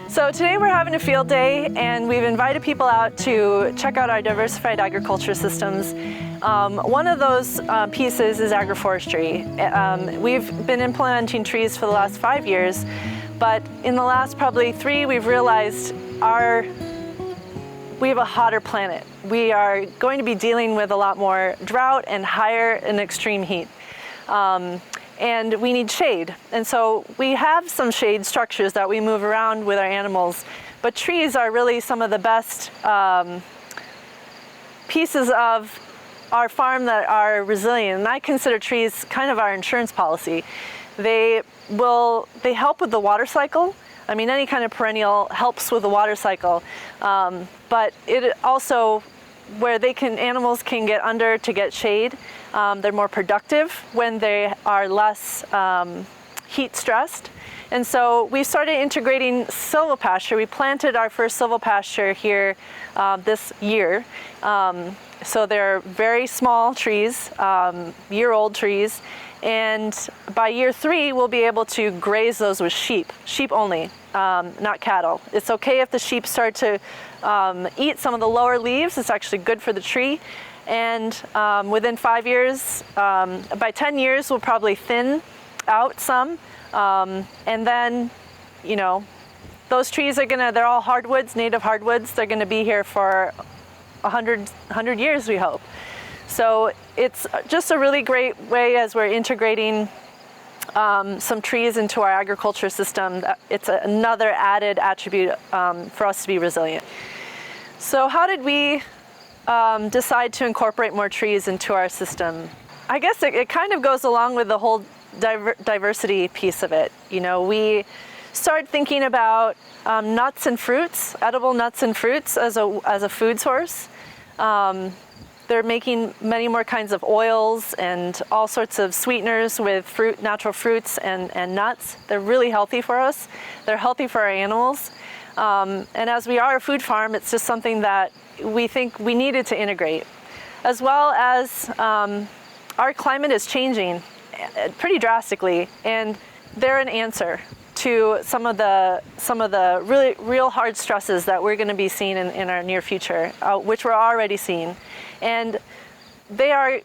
So today we're having a field day, and we've invited people out to check out our diversified agriculture systems. One of those pieces is agroforestry. We've been implementing trees for the last 5 years, but in the last probably 3, we've realized we have a hotter planet. We are going to be dealing with a lot more drought and higher and extreme heat. And we need shade. And so we have some shade structures that we move around with our animals, but trees are really some of the best pieces of our farm that are resilient. And I consider trees kind of our insurance policy. They help with the water cycle. I mean, any kind of perennial helps with the water cycle, but it also, where animals can get under to get shade. They're more productive when they are less heat stressed. And so we started integrating silvopasture. We planted our first silvopasture here this year. So they're very small trees, year-old trees. And by year 3, we'll be able to graze those with sheep only, not cattle. It's okay if the sheep start to eat some of the lower leaves. It's actually good for the tree. And within 5 years, by 10 years, we'll probably thin out some. And then, those trees they're all hardwoods, native hardwoods. They're gonna be here for 100 years, we hope. So it's just a really great way, as we're integrating some trees into our agriculture system. It's another added attribute for us to be resilient. So how did we decide to incorporate more trees into our system? I guess it kind of goes along with the whole diversity piece of it. We started thinking about nuts and fruits, edible nuts and fruits as a food source. They're making many more kinds of oils and all sorts of sweeteners with natural fruits and nuts. They're really healthy for us. They're healthy for our animals. And as we are a food farm, it's just something that we think we needed to integrate. As well as our climate is changing pretty drastically, and they're an answer to some of the really real hard stresses that we're going to be seeing in our near future, which we're already seeing. And they are,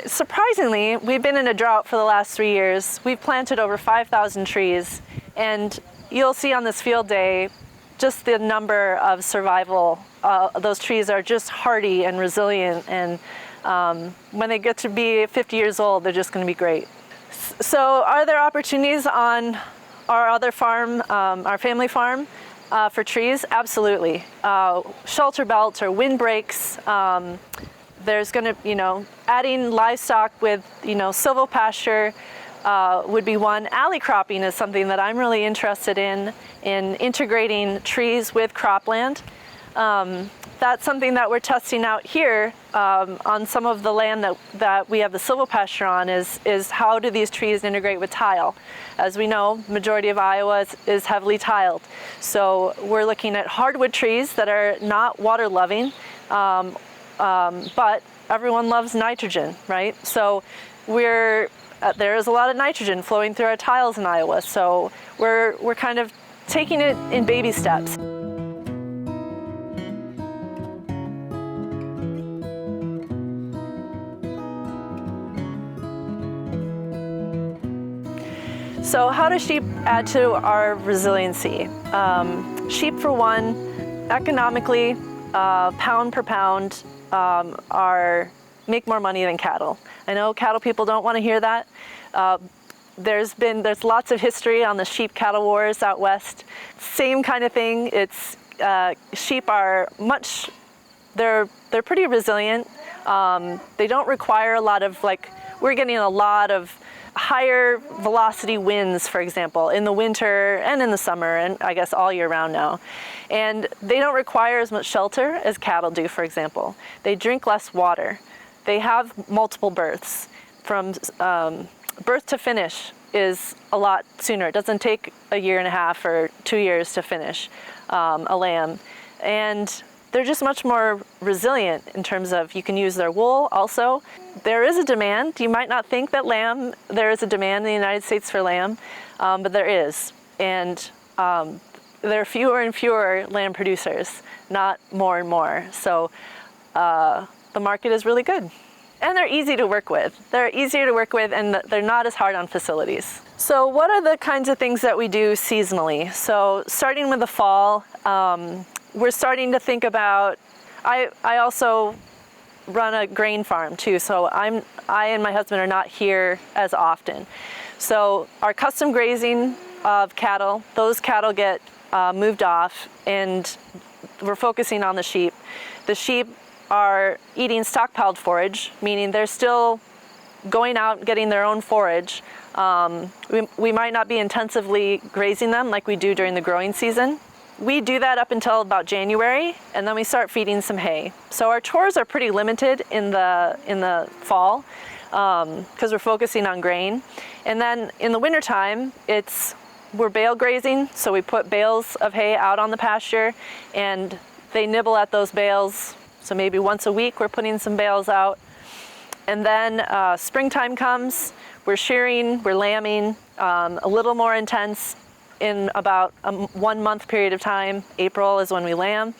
surprisingly, we've been in a drought for the last 3 years. We've planted over 5,000 trees, and you'll see on this field day just the number of survival. Those trees are just hardy and resilient, and when they get to be 50 years old, they're just going to be great. So are there opportunities on our other farm, our family farm, for trees? Absolutely. Shelter belts or windbreaks. There's going to, adding livestock with, silvopasture would be one. Alley cropping is something that I'm really interested in integrating trees with cropland. That's something that we're testing out here on some of the land that we have the silvopasture on, is how do these trees integrate with tile? As we know, majority of Iowa is heavily tiled. So we're looking at hardwood trees that are not water loving, but everyone loves nitrogen, right? So there is a lot of nitrogen flowing through our tiles in Iowa. So we're kind of taking it in baby steps. So how do sheep add to our resiliency? Sheep, for one, economically, pound per pound, make more money than cattle. I know cattle people don't want to hear that. There's lots of history on the sheep cattle wars out west. Same kind of thing. Sheep are they're pretty resilient. They don't require a lot of, we're getting a lot of higher velocity winds, for example, in the winter and in the summer, and I guess all year round now. And they don't require as much shelter as cattle do, for example. They drink less water. They have multiple births. From birth to finish is a lot sooner. It doesn't take a year and a half or 2 years to finish a lamb. And they're just much more resilient in terms of you can use their wool also. There is a demand. You might not think that there is a demand in the United States for lamb, but there is. And there are fewer and fewer lamb producers, not more and more. So the market is really good. And they're easy to work with. They're easier to work with, and they're not as hard on facilities. So what are the kinds of things that we do seasonally? So starting with the fall, we're starting to think about, I also run a grain farm too, so I and my husband are not here as often. So our custom grazing of cattle, those cattle get moved off, and we're focusing on the sheep. The sheep are eating stockpiled forage, meaning they're still going out and getting their own forage. We might not be intensively grazing them like we do during the growing season. We do that up until about January, and then we start feeding some hay. So our chores are pretty limited in the fall because we're focusing on grain. And then in the wintertime, we're bale grazing, so we put bales of hay out on the pasture, and they nibble at those bales. So maybe once a week we're putting some bales out. And then springtime comes, we're shearing, we're lambing, a little more intense in about a 1 month period of time. April is when we lamb.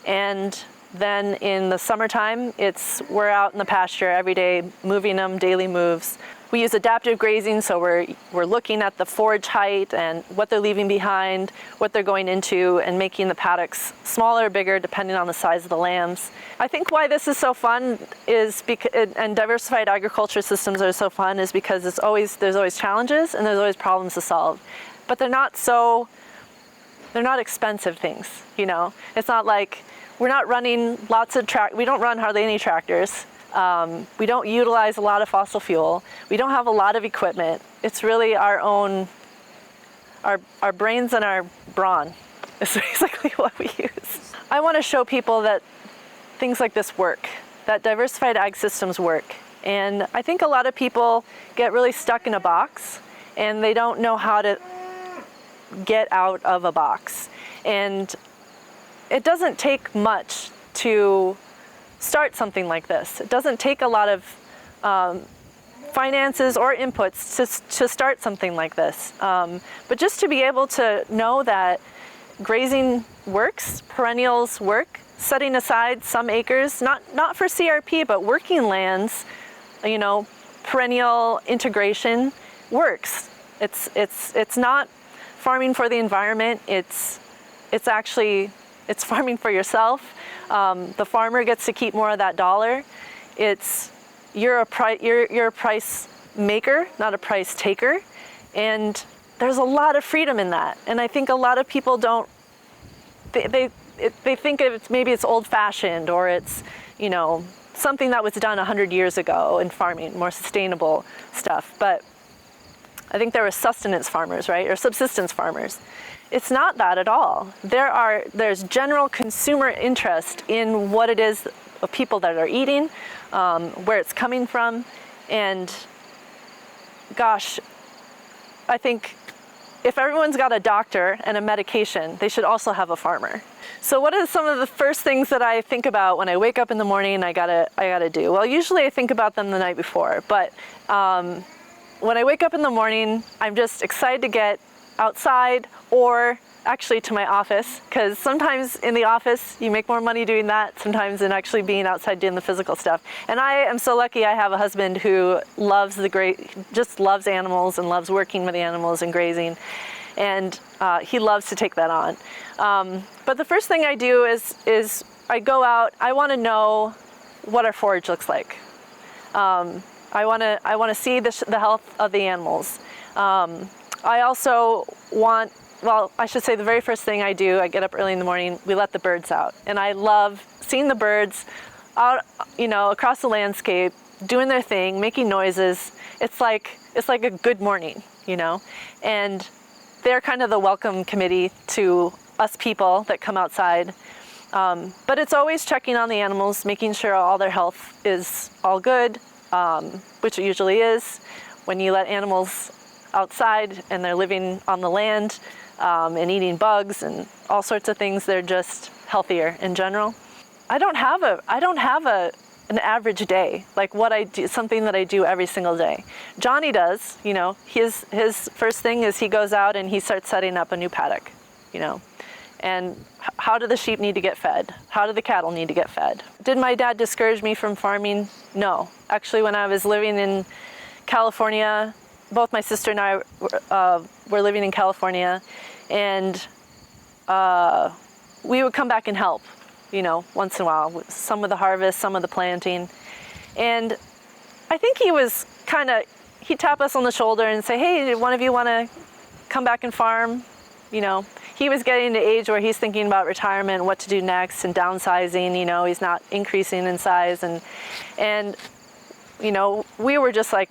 And then in the summertime, we're out in the pasture every day, moving them, daily moves. We use adaptive grazing, so we're looking at the forage height and what they're leaving behind, what they're going into, and making the paddocks smaller or bigger depending on the size of the lambs. I think why this is so fun and diversified agriculture systems are so fun is because there's always challenges and there's always problems to solve. But they're not expensive things, you know? It's not like we're not running we don't run hardly any tractors. We don't utilize a lot of fossil fuel. We don't have a lot of equipment. It's really our brains and our brawn is basically what we use. I want to show people that things like this work, that diversified ag systems work. And I think a lot of people get really stuck in a box and they don't know how to get out of a box. And it doesn't take much to start something like this. It doesn't take a lot of finances or inputs to start something like this. But just to be able to know that grazing works, perennials work, setting aside some acres, not for CRP, but working lands, you know, perennial integration works. It's not farming for the environment. It's farming for yourself. The farmer gets to keep more of that dollar. You're a price maker, not a price taker, and there's a lot of freedom in that. And I think a lot of people don't. They think maybe it's old-fashioned, or it's, you know, something that was done 100 years ago in farming, more sustainable stuff. But I think there were sustenance farmers, right, or subsistence farmers. It's not that at all. There's general consumer interest in what it is of people that are eating, where it's coming from, and gosh, I think if everyone's got a doctor and a medication, they should also have a farmer. So what are some of the first things that I think about when I wake up in the morning and I gotta do? Well, usually I think about them the night before, but when I wake up in the morning, I'm just excited to get outside, or actually to my office, because sometimes in the office you make more money doing that sometimes than actually being outside doing the physical stuff. And I am so lucky I have a husband who just loves animals and loves working with the animals and grazing, and he loves to take that on. But the first thing I do is I go out. I want to know what our forage looks like. I want to see the health of the animals. I also I should say the very first thing I do, I get up early in the morning, we let the birds out. And I love seeing the birds out, you know, across the landscape, doing their thing, making noises. It's like a good morning, you know. And they're kind of the welcome committee to us people that come outside. But it's always checking on the animals, making sure all their health is all good, which it usually is. When you let animals outside and they're living on the land and eating bugs and all sorts of things, they're just healthier in general. I don't have an average day, like what I do, something that I do every single day. Johnny does, you know, his first thing is he goes out and he starts setting up a new paddock, you know. And how do the sheep need to get fed? How do the cattle need to get fed? Did my dad discourage me from farming? No. Actually, when I was living in California, both my sister and I were living in California, and we would come back and help, once in a while. Some of the harvest, some of the planting. And I think he'd tap us on the shoulder and say, hey, did one of you want to come back and farm? He was getting to the age where he's thinking about retirement, what to do next, and downsizing. He's not increasing in size, and we were just like,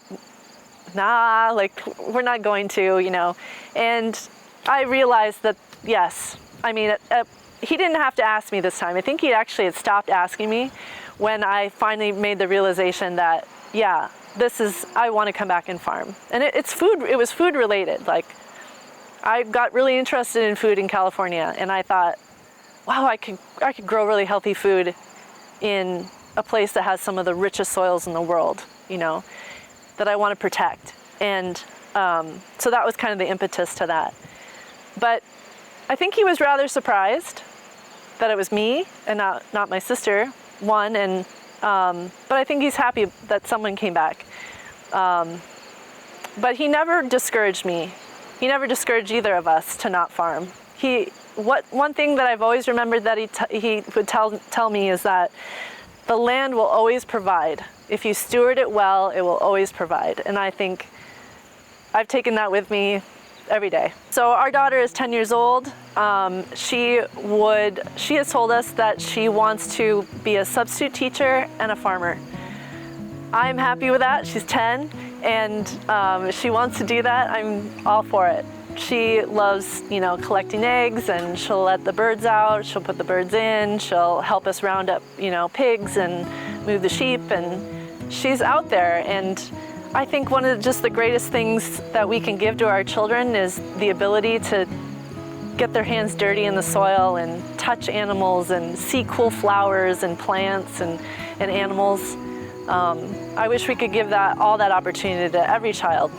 nah, like we're not going to, And I realized that yes, I mean, he didn't have to ask me this time. I think he actually had stopped asking me when I finally made the realization that yeah, I want to come back and farm, and it's food. It was food related, like. I got really interested in food in California, and I thought, wow, I could grow really healthy food in a place that has some of the richest soils in the world, that I want to protect. And so that was kind of the impetus to that. But I think he was rather surprised that it was me and not my sister, one, and but I think he's happy that someone came back. But he never discouraged me. He never discouraged either of us to not farm. One thing that I've always remembered that he would tell me is that the land will always provide. If you steward it well, it will always provide. And I think I've taken that with me every day. So our daughter is 10 years old. She has told us that she wants to be a substitute teacher and a farmer. I'm happy with that. She's 10. And she wants to do that. I'm all for it. She loves, collecting eggs, and she'll let the birds out. She'll put the birds in. She'll help us round up, pigs and move the sheep. And she's out there. And I think one of just the greatest things that we can give to our children is the ability to get their hands dirty in the soil and touch animals and see cool flowers and plants and animals. I wish we could give all that opportunity to every child.